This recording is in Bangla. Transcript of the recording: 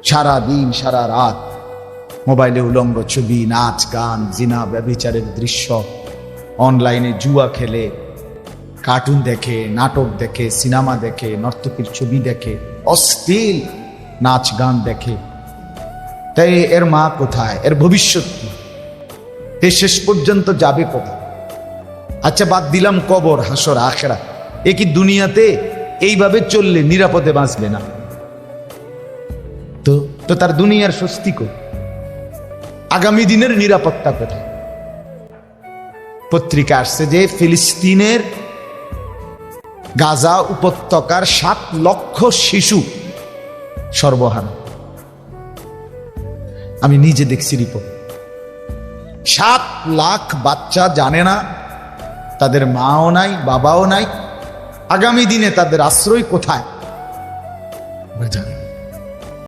সারা দিন সারা রাত মোবাইলে উলঙ্গ ছবি, নাচ গান, জিনা ব্যভিচারের দৃশ্য, অনলাইনে জুয়া খেলে, কার্টুন দেখে, নাটক দেখে, সিনেমা দেখে, নর্তকীর ছবি দেখে, অশ্লীল নাচ গান দেখে। তাই এর মা কোথায়? এর ভবিষ্যৎ কি? শেষ পর্যন্ত যাবে কোথায়? আচ্ছা, বাদ দিলাম কবর, হাসর, আখেরাত, এ কি দুনিয়াতে এইভাবে চললে নিরাপদে বাঁচবে না? তো তার দুনিয়ার স্বস্তি কই? আগামী দিনের নিরাপত্তা কোথায়? পত্রিকা আসছে যে ফিলিস্তিনের গাজা উপত্যকার 7 লক্ষ শিশু সর্বহারা। আমি নিজে দেখছি রিপোর্ট। 7 লাখ বাচ্চা জানে না তাদের মাও নাই, বাবাও নাই। আগামী দিনে তাদের আশ্রয় কোথায়?